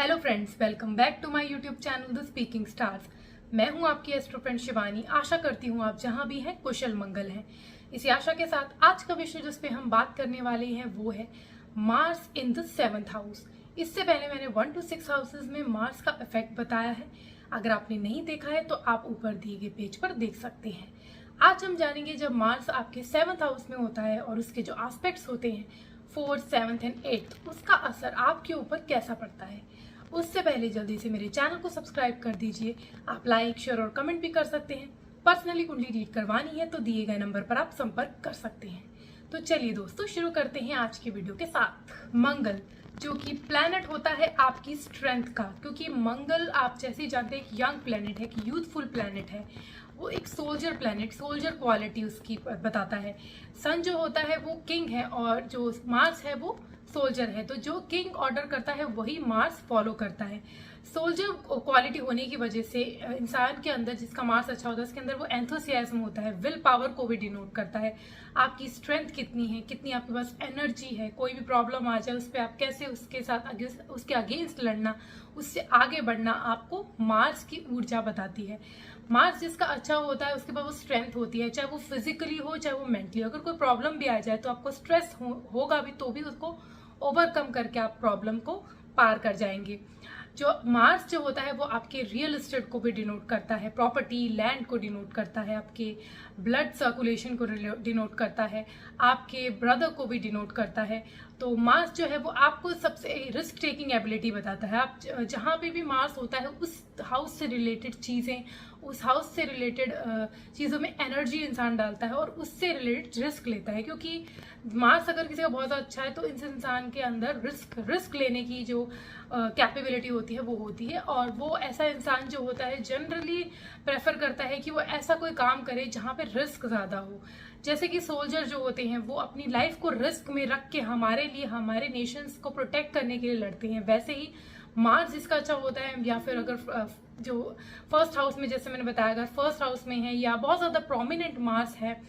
Hello friends, welcome back to my YouTube channel the speaking stars. मैं हूं आपकी astro friend Shivani. आशा करती हूं आप जहां भी हैं कुशल मंगल हैं। इसी आशा के साथ आज का विषय जिस पे हम बात करने वाले हैं वो है Mars in the 7th house. इससे पहले मैंने 1 to 6 हाउसेज में मार्स का इफेक्ट बताया है। अगर आपने नहीं देखा है तो आप ऊपर दिए गए पेज पर देख सकते हैं। आज हम जानेंगे जब मार्स आपके 7th हाउस में होता है और उसके जो एस्पेक्ट्स होते हैं 4th, 7th एंड 8th, उसका असर आपके ऊपर कैसा पड़ता है। उससे पहले जल्दी से मेरे चैनल को सब्सक्राइब कर दीजिए। आप लाइक, शेयर और कमेंट भी कर सकते हैं। पर्सनली कुंडली रीड करवानी है तो दिए गए नंबर पर आप संपर्क कर सकते हैं। तो चलिए दोस्तों, शुरू करते हैं आज की वीडियो के साथ। मंगल जो कि प्लैनेट होता है आपकी स्ट्रेंथ का, क्योंकि मंगल आप जैसे जानते हैं एक यंग प्लैनेट है, एक यूथफुल प्लैनेट है। वो एक सोल्जर प्लैनेट, सोल्जर क्वालिटी उसकी बताता है। सन जो होता है वो किंग है और जो मार्स है वो सोल्जर है। तो जो किंग ऑर्डर करता है वही मार्स फॉलो करता है। सोल्जर क्वालिटी होने की वजह से इंसान के अंदर, जिसका मार्स अच्छा होता है, उसके अंदर वो एंथुसियाज्म होता है। विल पावर को भी डिनोट करता है। आपकी स्ट्रेंथ कितनी है, कितनी आपके पास एनर्जी है। कोई भी प्रॉब्लम आ जाए उस पर आप कैसे उसके साथ उसके अगेंस्ट लड़ना, उससे आगे बढ़ना, आपको मार्स की ऊर्जा बताती है। मार्स जिसका अच्छा होता है उसके पास वो स्ट्रेंथ होती है, चाहे वो फिजिकली हो चाहे वो मेंटली। अगर कोई प्रॉब्लम भी आ जाए तो आपको स्ट्रेस होगा भी, तो भी उसको ओवरकम करके आप प्रॉब्लम को पार कर जाएंगे। जो मार्स जो होता है वो आपके रियल एस्टेट को भी डिनोट करता है, प्रॉपर्टी, लैंड को डिनोट करता है, आपके ब्लड सर्कुलेशन को डिनोट करता है, आपके ब्रदर को भी डिनोट करता है। तो मार्स जो है वो आपको सबसे रिस्क टेकिंग एबिलिटी बताता है। आप जहाँ पे भी मार्स होता है उस हाउस से रिलेटेड चीज़ें, उस हाउस से रिलेटेड चीज़ों में एनर्जी इंसान डालता है और उससे रिलेटेड रिस्क लेता है। क्योंकि मार्स अगर किसी का बहुत अच्छा है तो इस इंसान के अंदर रिस्क लेने की जो कैपेबिलिटी होती है वो होती है। और वो ऐसा इंसान जो होता है जनरली प्रेफर करता है कि वो ऐसा कोई काम करे जहाँ पे रिस्क ज़्यादा हो। जैसे कि सोल्जर जो होते हैं वो अपनी लाइफ को रिस्क में रख के हमारे लिए, हमारे नेशंस को प्रोटेक्ट करने के लिए लड़ते हैं। वैसे ही मार्स जिसका अच्छा होता है, या फिर अगर जो फर्स्ट हाउस में, जैसे मैंने बताया, अगर फर्स्ट हाउस में है या बहुत ज़्यादा प्रोमिनेंट मार्स है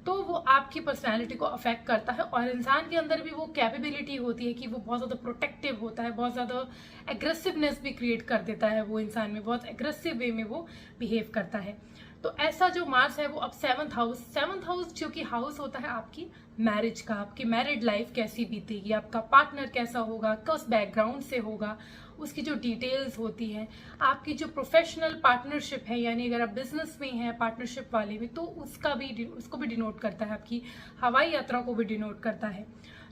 तो वो आपकी पर्सनालिटी को अफेक्ट करता है। और इंसान के अंदर भी वो कैपेबिलिटी होती है कि वो बहुत ज़्यादा प्रोटेक्टिव होता है, बहुत ज़्यादा एग्रेसिवनेस भी क्रिएट कर देता है। वो इंसान में बहुत एग्रेसिव वे में वो बिहेव करता है। तो ऐसा जो मार्स है वो अब 7th हाउस जो कि हाउस होता है आपकी मैरिज का, आपकी मैरिड लाइफ कैसी बीतेगी, आपका पार्टनर कैसा होगा, किस बैकग्राउंड से होगा, उसकी जो डिटेल्स होती हैं, आपकी जो प्रोफेशनल पार्टनरशिप है, यानी अगर आप बिजनेस में हैं पार्टनरशिप वाले में, तो उसको भी डिनोट करता है। आपकी हवाई यात्रा को भी डिनोट करता है।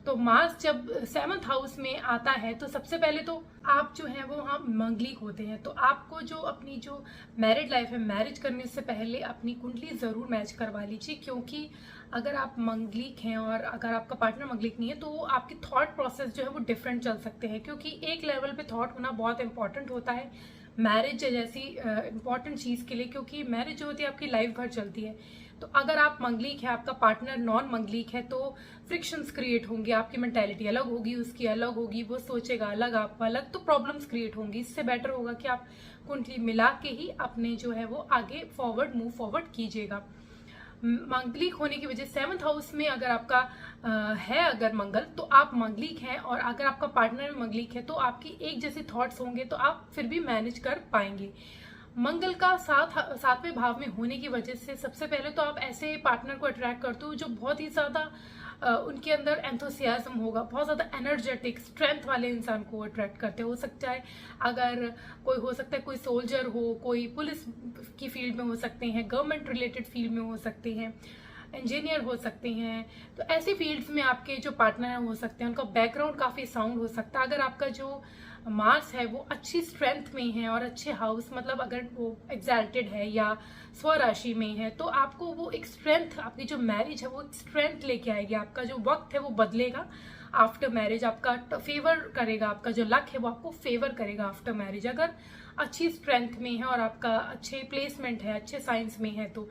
तो मार्स जब 7th हाउस में आता है तो सबसे पहले तो आप जो है वो वहाँ मंगलिक होते हैं। तो आपको जो अपनी जो मैरिड लाइफ है, मैरिज करने से पहले अपनी कुंडली ज़रूर मैच करवा लीजिए। क्योंकि अगर आप मंगलिक हैं और अगर आपका पार्टनर मंगलिक नहीं है तो आपकी थॉट प्रोसेस जो है वो डिफरेंट चल सकते हैं। क्योंकि एक लेवल पे थॉट होना बहुत इंपॉर्टेंट होता है मैरिज जैसी इंपॉर्टेंट चीज़ के लिए। क्योंकि मैरिज जो होती है आपकी लाइफ भर चलती है। तो अगर आप मंगलिक है, आपका पार्टनर नॉन मंगलिक है, तो फ्रिक्शंस क्रिएट होंगे, आपकी मेंटालिटी अलग होगी, उसकी अलग होगी, वो सोचेगा अलग, आप अलग, तो प्रॉब्लम्स क्रिएट होंगी। इससे बेटर होगा कि आप कुंडली मिला के ही अपने जो है वो आगे मूव फॉरवर्ड कीजिएगा। मंगलिक होने की वजह 7th हाउस में अगर आपका है अगर मंगल, तो आप मंगलिक हैं, और अगर आपका पार्टनर मंगलिक है तो आपकी एक जैसे थॉट्स होंगे तो आप फिर भी मैनेज कर पाएंगे। मंगल का 7वें भाव में होने की वजह से सबसे पहले तो आप ऐसे पार्टनर को अट्रैक्ट करते हो जो बहुत ही ज़्यादा उनके अंदर एंथुसियाज्म होगा, बहुत ज़्यादा एनर्जेटिक, स्ट्रेंथ वाले इंसान को अट्रैक्ट करते हो सकता है। अगर कोई हो सकता है, कोई सोल्जर हो, कोई पुलिस की फील्ड में हो सकते हैं, गवर्नमेंट रिलेटेड फील्ड में हो सकते हैं, इंजीनियर हो सकते हैं। तो ऐसी फील्ड्स में आपके जो पार्टनर हो सकते हैं, उनका बैकग्राउंड काफ़ी साउंड हो सकता है। अगर आपका जो मार्स है वो अच्छी स्ट्रेंथ में है और अच्छे हाउस, मतलब अगर वो एग्जैल्टेड है या स्वराशि में है, तो आपको वो एक स्ट्रेंथ, आपकी जो मैरिज है वो एक स्ट्रेंथ लेके आएगी। आपका जो वक्त है वो बदलेगा आफ्टर मैरिज, आपका फेवर करेगा, आपका जो लक है वो आपको फेवर करेगा आफ्टर मैरिज। अगर अच्छी स्ट्रेंथ में है और आपका अच्छे प्लेसमेंट है, अच्छे साइंस में है, तो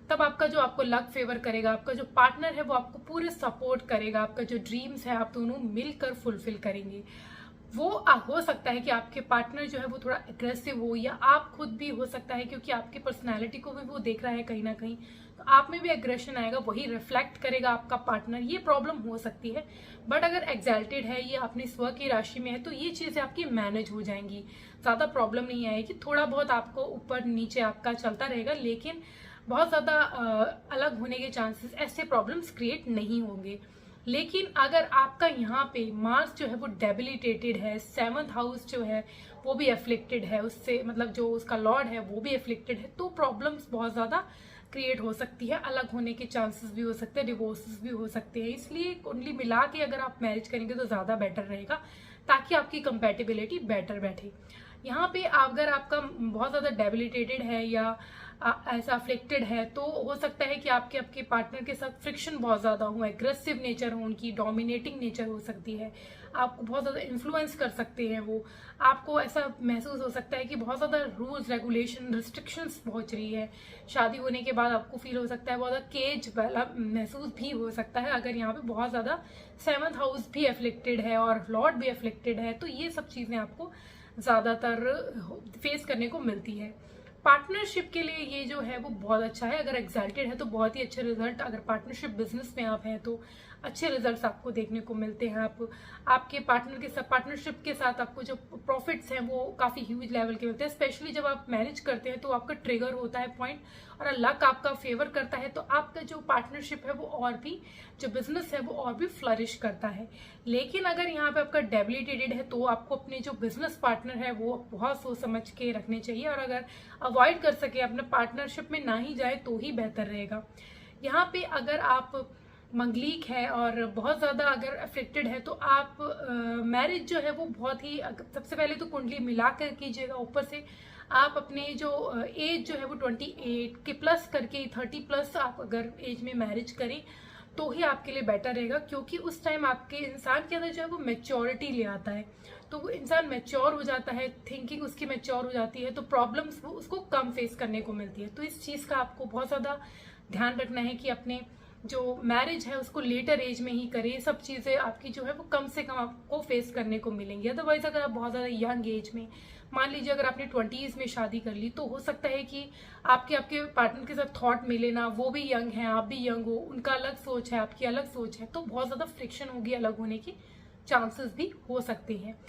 तब आपका जो आपको लक फेवर करेगा। आपका जो पार्टनर है वो आपको पूरे सपोर्ट करेगा। आपका जो ड्रीम्स है आप दोनों मिलकर फुलफिल करेंगे। वो हो सकता है कि आपके पार्टनर जो है वो थोड़ा एग्रेसिव हो, या आप खुद भी हो सकता है, क्योंकि आपकी पर्सनैलिटी को भी वो देख रहा है कहीं ना कहीं, तो आप में भी एग्रेशन आएगा, वही रिफ्लेक्ट करेगा आपका पार्टनर, ये प्रॉब्लम हो सकती है। बट अगर एग्जैल्टेड है, ये अपनी स्व की राशि में है, तो ये चीजें आपकी मैनेज हो जाएंगी, ज्यादा प्रॉब्लम नहीं आएगी। थोड़ा बहुत आपको ऊपर नीचे आपका चलता रहेगा, लेकिन बहुत ज्यादा अलग होने के चांसेस, ऐसे प्रॉब्लम्स क्रिएट नहीं होंगे। लेकिन अगर आपका यहाँ पे मार्स जो है वो डेबिलिटेटेड है, 7th हाउस जो है वो भी एफ्लिक्टेड है, उससे मतलब जो उसका लॉर्ड है वो भी एफ्लिक्टेड है, तो प्रॉब्लम्स बहुत ज्यादा क्रिएट हो सकती है, अलग होने के चांसेस भी हो सकते हैं, डिवोर्सेस भी हो सकते हैं। इसलिए कुंडली मिला के अगर आप मैरिज करेंगे तो ज्यादा बेटर रहेगा, ताकि आपकी कंपेटिबिलिटी बेटर बैठे। यहाँ पे अगर आपका बहुत ज्यादा डेबिलिटेटेड है या ऐसा अफ्लिक्टेड है, तो हो सकता है कि आपके पार्टनर के साथ फ्रिक्शन बहुत ज्यादा हो, एग्रेसिव नेचर हो, उनकी डोमिनेटिंग नेचर हो सकती है, आपको बहुत ज्यादा इन्फ्लुएंस कर सकते हैं वो। आपको ऐसा महसूस हो सकता है कि बहुत ज्यादा रूल्स रेगुलेशन रिस्ट्रिक्शंस पहुंच रही है। शादी होने के बाद आपको फील हो सकता है बहुत ज्यादा केज वाला महसूस भी हो सकता है, अगर यहाँ पे बहुत ज्यादा 7th हाउस भी एफ्लिक्टेड है और लॉर्ड भी एफ्लिक्टेड है, तो ये सब चीजें आपको ज्यादातर फेस करने को मिलती है। पार्टनरशिप के लिए ये जो है वो बहुत अच्छा है, अगर एक्साल्टेड है तो बहुत ही अच्छे रिजल्ट, अगर पार्टनरशिप बिजनेस में आप हैं तो अच्छे रिजल्ट्स आपको देखने को मिलते हैं। आपके पार्टनर के साथ, पार्टनरशिप के साथ आपको जो प्रॉफिट्स हैं वो काफी ह्यूज लेवल के मिलते हैं। स्पेशली जब आप मैरिज करते हैं तो आपका ट्रिगर होता है पॉइंट, और लक आपका फेवर करता है, तो आपका जो पार्टनरशिप है वो और भी, जो बिजनेस है वो और भी फ्लरिश करता है। लेकिन अगर यहाँ पे आपका डेबिलिटेटेड है, तो आपको अपने जो बिजनेस पार्टनर है वो बहुत सोच समझ के रखने चाहिए, और अगर अवॉइड कर सके अपने पार्टनरशिप में ना ही जाए तो ही बेहतर रहेगा। यहाँ पे अगर आप मंगलीक है और बहुत ज्यादा अगर अफेक्टेड है, तो आप मैरिज जो है वो बहुत ही, सबसे पहले तो कुंडली मिलाकर कीजिएगा। ऊपर से आप अपने जो एज जो है वो 28 के प्लस करके 30 प्लस आप अगर एज में मैरिज करें तो ही आपके लिए बेटर रहेगा, क्योंकि उस टाइम आपके इंसान के अंदर जो है वो मेच्योरिटी ले आता है, तो वो इंसान मेच्योर हो जाता है, थिंकिंग उसकी मेच्योर हो जाती है, तो प्रॉब्लम्स वो उसको कम फेस करने को मिलती है। तो इस चीज का आपको बहुत ज्यादा ध्यान रखना है कि अपने जो मैरिज है उसको लेटर एज में ही करें। सब चीजें आपकी जो है वो कम से कम आपको फेस करने को मिलेंगी। अदरवाइज अगर आप बहुत ज्यादा यंग एज में, मान लीजिए अगर आपने 20s में शादी कर ली, तो हो सकता है कि आपके पार्टनर के साथ थॉट मिले ना, वो भी यंग है, आप भी यंग हो, उनका अलग सोच है, आपकी अलग सोच है, तो बहुत ज्यादा फ्रिक्शन होगी, अलग होने के चांसेस भी हो सकते हैं।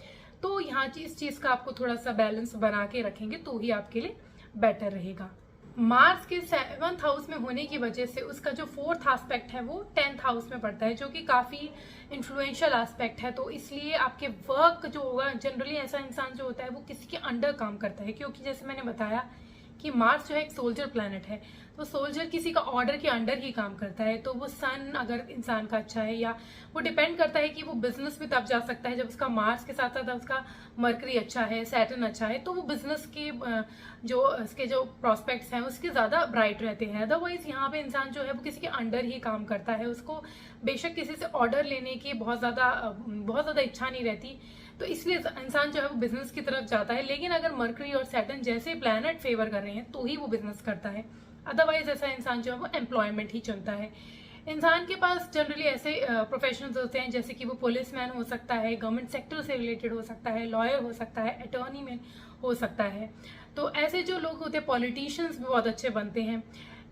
तो यहाँ इस चीज का आपको थोड़ा सा बैलेंस बना के रखेंगे तो ही आपके लिए बेटर रहेगा। मार्स के 7th हाउस में होने की वजह से उसका जो 4th एस्पेक्ट है वो 10th हाउस में पड़ता है, जो कि काफी इन्फ्लुएंशियल एस्पेक्ट है। तो इसलिए आपके वर्क जो होगा, जनरली ऐसा इंसान जो होता है वो किसी के अंडर काम करता है, क्योंकि जैसे मैंने बताया कि मार्स जो है एक सोल्जर प्लैनेट है, तो सोल्जर किसी का ऑर्डर के अंडर ही काम करता है। तो वो सन अगर इंसान का अच्छा है, या वो डिपेंड करता है कि वो बिजनेस में तब जा सकता है जब उसका मार्स के साथ साथ उसका मरकरी अच्छा है, सैटर्न अच्छा है, तो वो बिजनेस के जो उसके जो प्रोस्पेक्ट्स हैं उसके ज्यादा ब्राइट रहते हैं। अदरवाइज यहाँ पे इंसान जो है वो किसी के अंडर ही काम करता है, उसको बेशक किसी से ऑर्डर लेने की बहुत ज्यादा इच्छा नहीं रहती, तो इसलिए इंसान जो है वो बिजनेस की तरफ जाता है। लेकिन अगर मरकरी और सैटर्न जैसे प्लैनेट फेवर कर रहे हैं तो ही वो बिजनेस करता है, अदरवाइज ऐसा इंसान जो है वो एम्प्लॉयमेंट ही चुनता है। इंसान के पास जनरली ऐसे प्रोफेशनल्स होते हैं, जैसे कि वो पुलिसमैन हो सकता है, गवर्नमेंट सेक्टर से रिलेटेड हो सकता है, लॉयर हो सकता है, अटॉर्नी मैन हो सकता है। तो ऐसे जो लोग होते हैं, पॉलिटिशियंस भी बहुत अच्छे बनते हैं,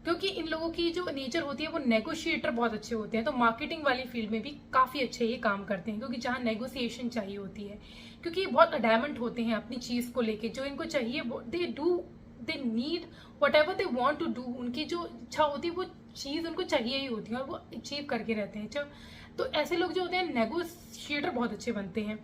क्योंकि इन लोगों की जो नेचर होती है वो नेगोशिएटर बहुत अच्छे होते हैं। तो मार्केटिंग वाली फील्ड में भी काफी अच्छे ये काम करते हैं, क्योंकि जहाँ नेगोशिएशन चाहिए होती है, क्योंकि बहुत अडैमेंट होते हैं अपनी चीज को लेके, जो इनको चाहिए they need whatever they want to do, उनकी जो इच्छा होती है वो चीज उनको चाहिए ही होती है और वो अचीव करके रहते हैं। तो ऐसे लोग जो होते हैं नेगोशिएटर बहुत अच्छे बनते हैं,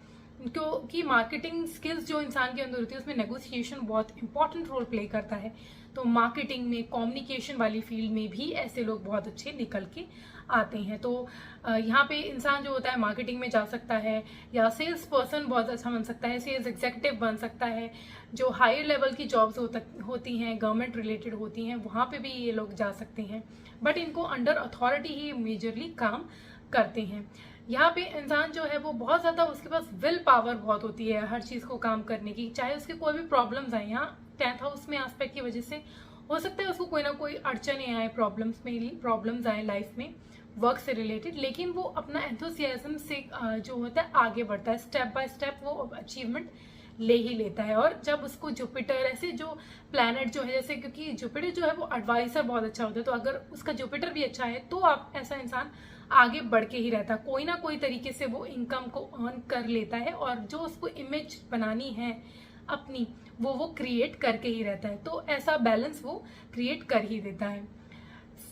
क्योंकि मार्केटिंग स्किल्स जो इंसान के अंदर होती है उसमें नेगोशिएशन बहुत इंपॉर्टेंट रोल प्ले करता है। तो मार्केटिंग में, कम्युनिकेशन वाली फील्ड में भी ऐसे लोग बहुत अच्छे निकल के आते हैं। तो यहाँ पे इंसान जो होता है मार्केटिंग में जा सकता है, या सेल्स पर्सन बहुत अच्छा बन सकता है, सेल्स एग्जीक्यूटिव बन सकता है। जो हायर लेवल की जॉब्स होती हैं, गवर्नमेंट रिलेटेड होती हैं, वहाँ पे भी ये लोग जा सकते हैं, बट इनको अंडर अथॉरिटी ही मेजरली काम करते हैं। यहाँ पे इंसान जो है वो बहुत ज्यादा, उसके पास विल पावर बहुत होती है हर चीज को काम करने की, चाहे उसके कोई भी प्रॉब्लम्स आए। यहाँ 10th हाउस में एस्पेक्ट की वजह से हो सकता है उसको कोई ना कोई अड़चने आए, प्रॉब्लम्स आए लाइफ में, वर्क से रिलेटेड, लेकिन वो अपना एंथुसियाज्म से जो होता है आगे बढ़ता है, स्टेप बाय स्टेप वो अचीवमेंट ले ही लेता है। और जब उसको जुपिटर ऐसे जो प्लैनेट जो है, जैसे क्योंकि जुपिटर जो है वो एडवाइजर बहुत अच्छा होता है, तो अगर उसका जुपिटर भी अच्छा है तो आप ऐसा इंसान आगे बढ़ के ही रहता है, कोई ना कोई तरीके से वो इनकम को अर्न कर लेता है और जो उसको इमेज बनानी है अपनी वो क्रिएट करके ही रहता है। तो ऐसा बैलेंस वो क्रिएट कर ही देता है।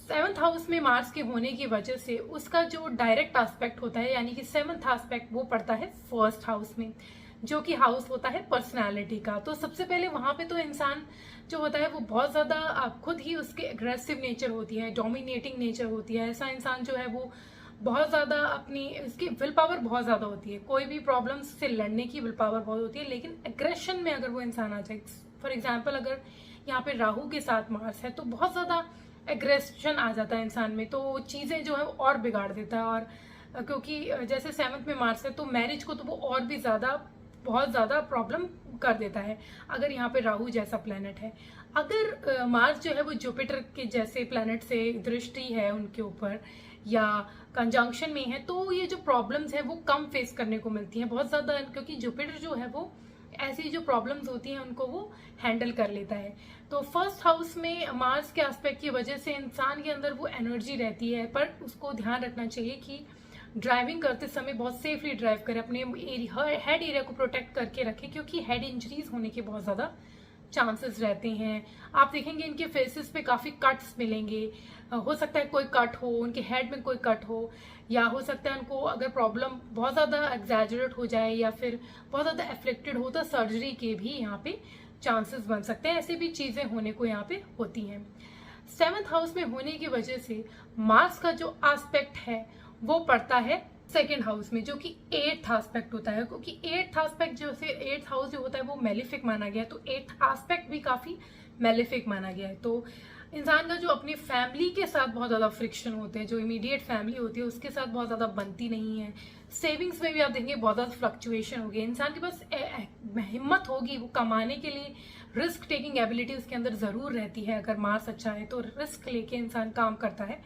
7th हाउस में मार्स के होने की वजह से उसका जो डायरेक्ट एस्पेक्ट होता है, यानी कि 7th एस्पेक्ट वो पड़ता है 1st हाउस में, जो कि हाउस होता है पर्सनालिटी का। तो सबसे पहले वहां पे तो इंसान जो होता है वो बहुत ज्यादा खुद ही उसके एग्रेसिव नेचर होती है, डोमिनेटिंग नेचर होती है। ऐसा इंसान जो है वो बहुत ज्यादा अपनी उसकी विल पावर बहुत ज्यादा होती है, कोई भी प्रॉब्लम से लड़ने की विल पावर बहुत होती है। लेकिन एग्रेशन में अगर वो इंसान आ जाए, फॉर एग्जाम्पल अगर यहाँ पे राहु के साथ मार्स है तो बहुत ज्यादा एग्रेशन आ जाता है इंसान में, तो चीजें जो है वो और बिगाड़ देता है। और क्योंकि जैसे 7th में मार्स है तो मैरिज को तो वो और भी ज्यादा बहुत ज्यादा प्रॉब्लम कर देता है अगर यहाँ पे राहु जैसा प्लेनेट है। अगर मार्स जो है वो जुपिटर के जैसे प्लेनेट से दृष्टि है उनके ऊपर या कंजंक्शन में है, तो ये जो प्रॉब्लम्स है वो कम फेस करने को मिलती हैं बहुत ज्यादा, क्योंकि जुपिटर जो है वो ऐसी जो प्रॉब्लम्स होती हैं उनको वो हैंडल कर लेता है। तो 1st हाउस में मार्स के एस्पेक्ट की वजह से इंसान के अंदर वो एनर्जी रहती है, पर उसको ध्यान रखना चाहिए कि ड्राइविंग करते समय बहुत सेफली ड्राइव करें, अपने हेड एरिया को प्रोटेक्ट करके रखें, क्योंकि हेड इंजरीज होने के बहुत ज्यादा चांसेस रहते हैं। आप देखेंगे इनके फेसेस पे काफी कट्स मिलेंगे, हो सकता है कोई कट हो, उनके हेड में कोई कट हो, या हो सकता है उनको अगर प्रॉब्लम बहुत ज्यादा एग्जैजरेट हो जाए या फिर बहुत ज्यादा एफ्लिक्टेड हो तो सर्जरी के भी यहाँ पे चांसेस बन सकते हैं। ऐसी भी चीजें होने को यहाँ पे होती हैं। 7th हाउस में होने की वजह से मार्स का जो एस्पेक्ट है वो पड़ता है 2nd हाउस में, जो कि 8th एस्पेक्ट होता है, क्योंकि 8th एस्पेक्ट जो से 8th हाउस जो होता है वो मेलिफिक माना गया है, तो 8th एस्पेक्ट भी काफी मेलिफिक माना गया है। तो इंसान का जो अपनी फैमिली के साथ बहुत ज्यादा फ्रिक्शन होते हैं, जो इमीडिएट फैमिली होती है उसके साथ बहुत ज्यादा बनती नहीं है। सेविंग्स में भी आप देखेंगे बहुत ज्यादा फ्लक्चुएशन होगी, इंसान के पास हिम्मत होगी वो कमाने के लिए, रिस्क टेकिंग एबिलिटी उसके अंदर जरूर रहती है। अगर मार्स अच्छा है तो रिस्क लेके इंसान काम करता है,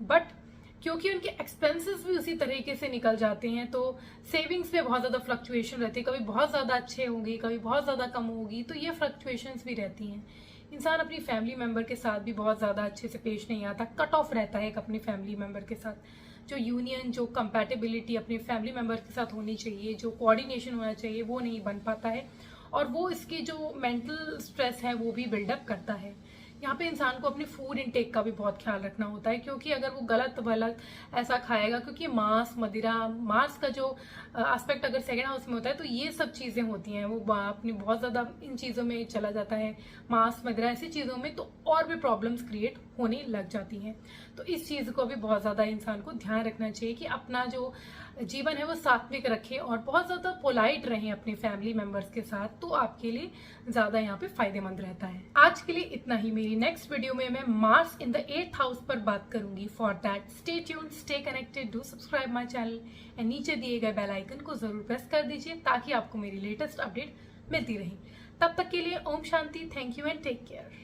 बट क्योंकि उनके एक्सपेंसेस भी उसी तरीके से निकल जाते हैं तो सेविंग्स में बहुत ज्यादा फ्लक्चुएशन रहती है, कभी बहुत ज्यादा अच्छे होंगी कभी बहुत ज्यादा कम होगी, तो ये फ्लक्चुएशंस भी रहती हैं। इंसान अपनी फैमिली मेंबर के साथ भी बहुत ज्यादा अच्छे से पेश नहीं आता, कट ऑफ रहता है एक अपने फैमिली मेंबर के साथ। जो यूनियन, जो कंपैटिबिलिटी अपने फैमिली मेंबर के साथ होनी चाहिए, जो कोऑर्डिनेशन होना चाहिए वो नहीं बन पाता है, और वो इसकी जो मेंटल स्ट्रेस है वो भी बिल्डअप करता है। यहाँ पे इंसान को अपनी फूड इनटेक का भी बहुत ख्याल रखना होता है, क्योंकि अगर वो गलत वलत ऐसा खाएगा, क्योंकि मांस मदिरा, मांस का जो एस्पेक्ट अगर 2nd हाउस में होता है तो ये सब चीजें होती हैं, वो अपनी बहुत ज्यादा इन चीजों में चला जाता है, मांस मदिरा ऐसी चीजों में, तो और भी प्रॉब्लम्स क्रिएट होने लग जाती हैं। तो इस चीज को भी बहुत ज्यादा इंसान को ध्यान रखना चाहिए कि अपना जो जीवन है वो सात्विक रखें और बहुत ज्यादा पोलाइट रहें अपने फैमिली मेंबर्स के साथ, तो आपके लिए ज्यादा यहाँ पे फायदेमंद रहता है। आज के लिए इतना ही। मेरी नेक्स्ट वीडियो में मैं Mars in the 8th house पर बात करूंगी। For that stay tuned, stay connected, do subscribe my channel and नीचे दिए गए बेल आइकन को जरूर प्रेस कर दीजिए ताकि आपको मेरी लेटेस्ट अपडेट मिलती रहे। तब तक के लिए ओम शांति, thank you and take care.